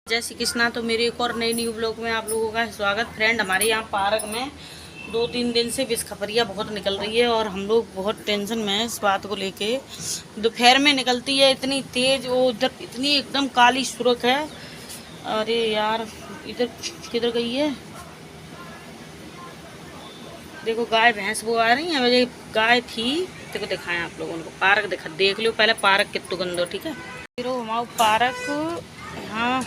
जय श्री कृष्णा। तो मेरे एक और नई न्यू ब्लॉग में आप लोगों का स्वागत। फ्रेंड, हमारे यहाँ पार्क में 2-3 दिन से बिस्खपरियाँ बहुत निकल रही है और हम लोग बहुत टेंशन में हैं इस बात को लेके। दोपहर में निकलती है इतनी तेज, वो उधर इतनी एकदम काली सुर्ख है। अरे यार, इधर किधर गई है? देखो गाय भैंस वो आ रही है। मुझे गाय थी, देखो दिखाएं आप लोगों को। पार्क देख लो पहले, पार्क कितना गंदो। ठीक है, फिर हमारा पार्क यहाँ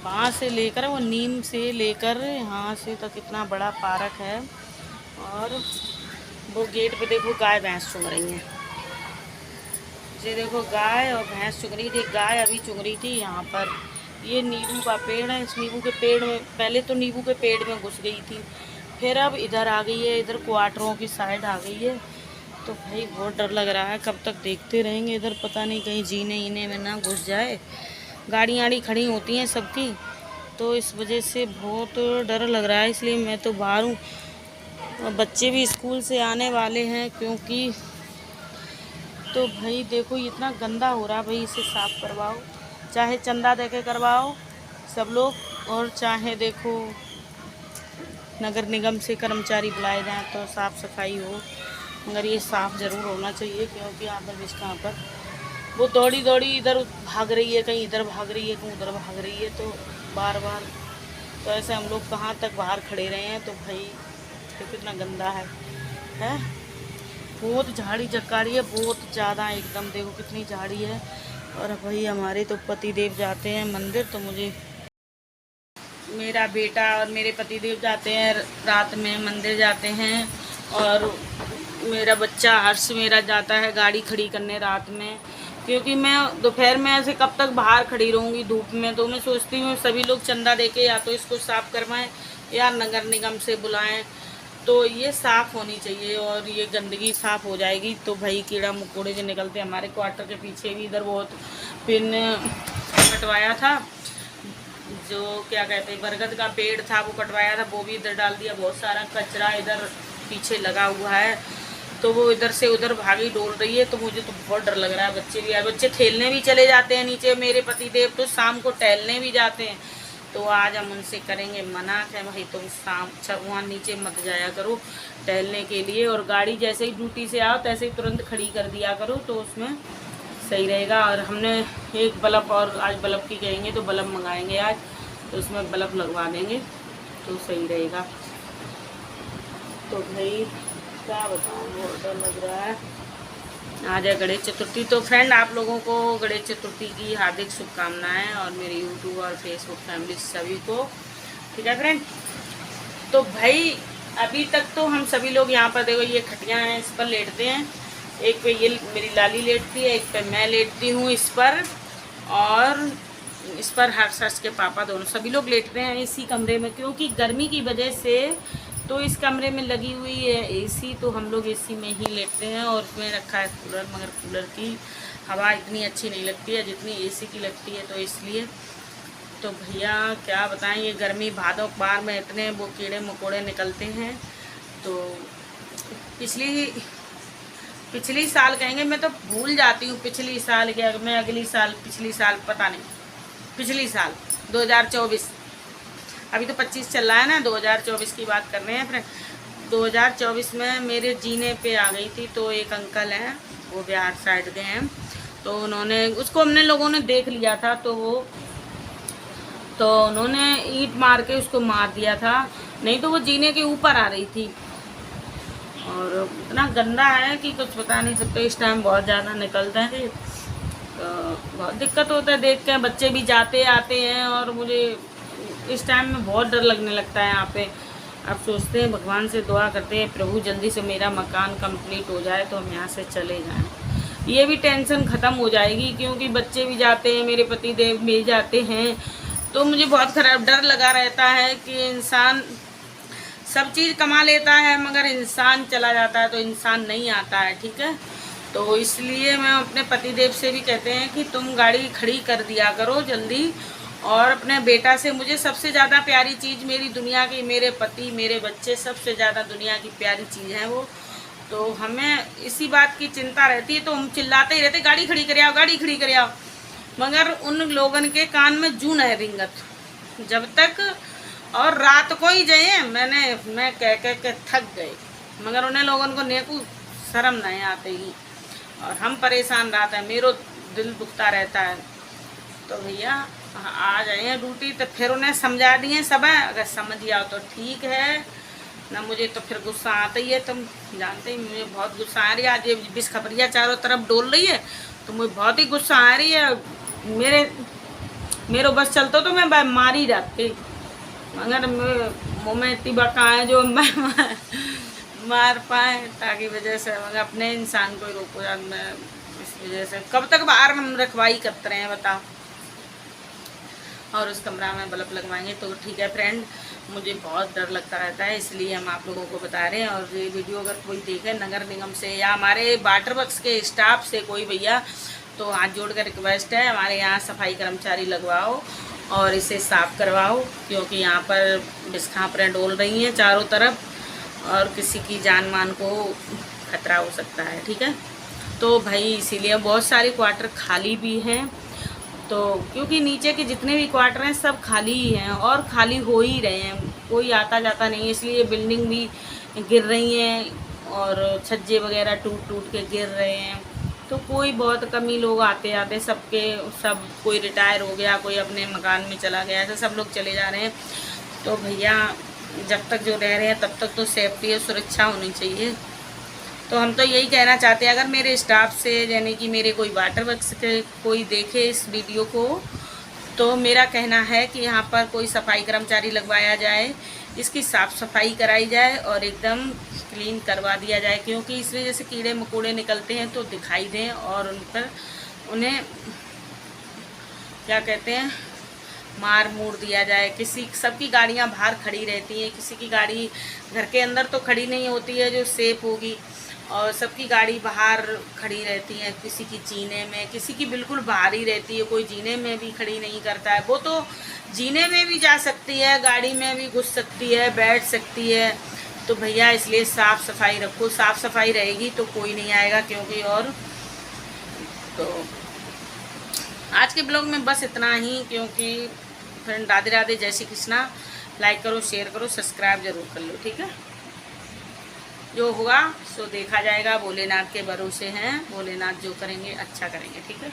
वहाँ से लेकर, वो नीम से लेकर यहाँ से तक इतना बड़ा पार्क है। और वो गेट पे देखो गाय भैंस चुग रही हैं। ये देखो गाय और भैंस चुग रही थी। गाय अभी चुग रही थी यहाँ पर। ये नींबू का पेड़ है। इस नींबू के पेड़ में पहले तो नींबू के पेड़ में घुस गई थी, फिर अब इधर आ गई है, इधर क्वार्टरों की साइड आ गई है। तो भाई बहुत डर लग रहा है, कब तक देखते रहेंगे इधर, पता नहीं कहीं जीने ईने में ना घुस जाए। गाड़ियाँ आड़ी खड़ी होती हैं सबकी, तो इस वजह से बहुत डर लग रहा है। इसलिए मैं तो बाहर हूँ। बच्चे भी स्कूल से आने वाले हैं क्योंकि, तो भाई देखो इतना गंदा हो रहा है। भाई इसे साफ़ करवाओ, चाहे चंदा दे के करवाओ सब लोग, और चाहे देखो नगर निगम से कर्मचारी बुलाए जाएँ तो साफ़ सफाई हो। मगर ये साफ़ ज़रूर होना चाहिए क्योंकि यहाँ पर वो दौड़ी दौड़ी इधर भाग रही है, कहीं इधर भाग रही है, कहीं उधर भाग रही है। तो बार बार तो ऐसे हम लोग कहाँ तक बाहर खड़े रहे हैं। तो भाई तो कितना गंदा है बहुत झाड़ी जक्काड़ी है, बहुत ज़्यादा एकदम। देखो कितनी झाड़ी है। और भाई हमारे तो पतिदेव जाते हैं मंदिर, तो मुझे मेरा बेटा और मेरे पतिदेव जाते हैं रात में मंदिर जाते हैं। और मेरा बच्चा हर्ष मेरा जाता है गाड़ी खड़ी करने रात में, क्योंकि मैं दोपहर में ऐसे कब तक बाहर खड़ी रहूँगी धूप में। तो मैं सोचती हूँ सभी लोग चंदा देके या तो इसको साफ़ करवाएं या नगर निगम से बुलाएं, तो ये साफ़ होनी चाहिए और ये गंदगी साफ़ हो जाएगी। तो भाई कीड़ा मकोड़े जो निकलते हैं हमारे क्वार्टर के पीछे भी, इधर बहुत पिन कटवाया था, जो क्या कहते हैं बरगद का पेड़ था वो कटवाया था, वो भी इधर डाल दिया। बहुत सारा कचरा इधर पीछे लगा हुआ है, तो वो इधर से उधर भागी डोल रही है। तो मुझे तो बहुत डर लग रहा है। बच्चे भी आए, बच्चे खेलने भी चले जाते हैं नीचे। मेरे पतिदेव तो शाम को टहलने भी जाते हैं, तो आज हम उनसे करेंगे मना है, भाई तुम शाम वहाँ नीचे मत जाया करो टहलने के लिए। और गाड़ी जैसे ही ड्यूटी से आओ तैसे ही तुरंत खड़ी कर दिया करो, तो उसमें सही रहेगा। और हमने एक बल्ब, और आज बल्ब की कहेंगे तो बल्ब मंगाएंगे आज, तो उसमें बल्ब लगवा देंगे तो सही रहेगा। तो भाई क्या बताऊँ, बहुत डर लग रहा है। आज है गणेश चतुर्थी। तो फ्रेंड, आप लोगों को गणेश चतुर्थी की हार्दिक शुभकामनाएं, और मेरे यूट्यूब और फेसबुक फैमिली सभी को। ठीक है फ्रेंड, तो भाई अभी तक तो हम सभी लोग यहाँ पर देखो ये खटियाँ हैं, इस पर लेटते हैं। एक पे ये मेरी लाली लेटती है, एक पे मैं लेटती हूँ इस पर, और इस पर हर्ष के पापा दोनों सभी लोग लेटते हैं इसी कमरे में, क्योंकि गर्मी की वजह से तो इस कमरे में लगी हुई है एसी, तो हम लोग एसी में ही लेटते हैं। और उसमें रखा है कूलर, मगर कूलर की हवा इतनी अच्छी नहीं लगती है जितनी एसी की लगती है, तो इसलिए। तो भैया क्या बताएं, ये गर्मी भादों पार में इतने वो कीड़े मकोड़े निकलते हैं। तो पिछली साल कहेंगे, मैं तो भूल जाती हूँ पिछली साल के, मैं अगली साल पिछली साल पता नहीं, पिछली साल 2024, अभी तो 25 चल रहा है ना, 2024 की बात कर रहे हैं फ्रेंड। 2024 में मेरे जीने पे आ गई थी। तो एक अंकल हैं, वो बिहार साइड के हैं, तो उन्होंने उसको हमने लोगों ने देख लिया था, तो उन्होंने ईंट मार के उसको मार दिया था, नहीं तो वो जीने के ऊपर आ रही थी। और इतना गंदा है कि कुछ बता नहीं सकते। इस टाइम बहुत ज़्यादा निकलता है, तो बहुत दिक्कत होता है देख के। बच्चे भी जाते आते हैं, और मुझे इस टाइम में बहुत डर लगने लगता है यहाँ पे। अब सोचते हैं, भगवान से दुआ करते हैं, प्रभु जल्दी से मेरा मकान कंप्लीट हो जाए तो हम यहाँ से चले जाएं। ये भी टेंशन ख़त्म हो जाएगी, क्योंकि बच्चे भी जाते हैं, मेरे पतिदेव भी जाते हैं, तो मुझे बहुत खराब डर लगा रहता है कि इंसान सब चीज़ कमा लेता है मगर इंसान चला जाता है तो इंसान नहीं आता है। ठीक है, तो इसलिए मैं अपने पतिदेव से भी कहते हैं कि तुम गाड़ी खड़ी कर दिया करो जल्दी। और अपने बेटा से, मुझे सबसे ज़्यादा प्यारी चीज़ मेरी दुनिया की मेरे पति, मेरे बच्चे, सबसे ज़्यादा दुनिया की प्यारी चीज़ है वो। तो हमें इसी बात की चिंता रहती है, तो हम चिल्लाते ही रहते गाड़ी खड़ी कर आओ, गाड़ी खड़ी कर आओ। मगर उन लोगन के कान में जू नहीं रिंगत जब तक, और रात को ही जाए मैं कह के थक गए, मगर उन्हें लोगन को नेकू शर्म नहीं आते ही, और हम परेशान रहते हैं, मेरो दिल दुखता रहता है। तो भैया आ जाए हैं ड्यूटी, तो फिर उन्हें समझा दिए सब है, अगर समझ आओ तो ठीक है, ना मुझे तो फिर गुस्सा आता ही है, तुम जानते ही मुझे बहुत गुस्सा आ रही है। आज ये बिस खपरिया चारों तरफ डोल रही है तो मुझे बहुत ही गुस्सा आ रही है। मेरो बस चलता तो मैं मारी जाती, मगर मुँह में इतनी बका है जो मैं मार पाए, ताकि वजह से मगर अपने इंसान को ही रोको यार। मैं इस वजह से कब तक बाहर हम रखवाई करते रहे हैं बताओ, और उस कमरा में बल्ब लगवाएंगे तो ठीक है। फ्रेंड मुझे बहुत डर लगता रहता है, इसलिए हम आप लोगों को बता रहे हैं। और ये वीडियो अगर कोई देखे नगर निगम से या हमारे वाटर वर्क्स के स्टाफ से कोई भैया, तो हाथ जोड़ कर रिक्वेस्ट है, हमारे यहाँ सफाई कर्मचारी लगवाओ और इसे साफ़ करवाओ, क्योंकि यहाँ पर बिस्खापरें डोल रही हैं चारों तरफ और किसी की जान मान को खतरा हो सकता है, ठीक है। तो भाई इसीलिए बहुत सारे क्वार्टर खाली भी हैं, तो क्योंकि नीचे के जितने भी क्वार्टर हैं सब खाली ही हैं और खाली हो ही रहे हैं, कोई आता जाता नहीं है, इसलिए बिल्डिंग भी गिर रही हैं और छज्जे वगैरह टूट टूट के गिर रहे हैं। तो कोई बहुत कम ही लोग आते आते, सब कोई रिटायर हो गया, कोई अपने मकान में चला गया, ऐसे सब लोग चले जा रहे हैं। तो भैया जब तक जो रह रहे हैं तब तक तो सेफ्टी और सुरक्षा होनी चाहिए। तो हम तो यही कहना चाहते हैं, अगर मेरे स्टाफ से यानी कि मेरे कोई वाटर वर्क्स के कोई देखे इस वीडियो को, तो मेरा कहना है कि यहाँ पर कोई सफाई कर्मचारी लगवाया जाए, इसकी साफ़ सफाई कराई जाए और एकदम क्लीन करवा दिया जाए, क्योंकि इस वजह से कीड़े मकोड़े निकलते हैं तो दिखाई दें और उन पर उन्हें क्या कहते हैं मार मूर दिया जाए। सबकी गाड़ियाँ बाहर खड़ी रहती हैं, किसी की गाड़ी घर के अंदर तो खड़ी नहीं होती है जो सेफ होगी, और सबकी गाड़ी बाहर खड़ी रहती है, किसी की जीने में, किसी की बिल्कुल बाहर ही रहती है, कोई जीने में भी खड़ी नहीं करता है। वो तो जीने में भी जा सकती है, गाड़ी में भी घुस सकती है, बैठ सकती है। तो भैया इसलिए साफ़ सफाई रखो, साफ़ सफाई रहेगी तो कोई नहीं आएगा। क्योंकि और तो आज के ब्लॉग में बस इतना ही, क्योंकि फ्रेंड राधे राधे, जय श्री कृष्णा। लाइक करो, शेयर करो, सब्सक्राइब जरूर कर लो, ठीक है। जो हुआ सो देखा जाएगा, भोलेनाथ के भरोसे हैं, भोलेनाथ जो करेंगे अच्छा करेंगे, ठीक है।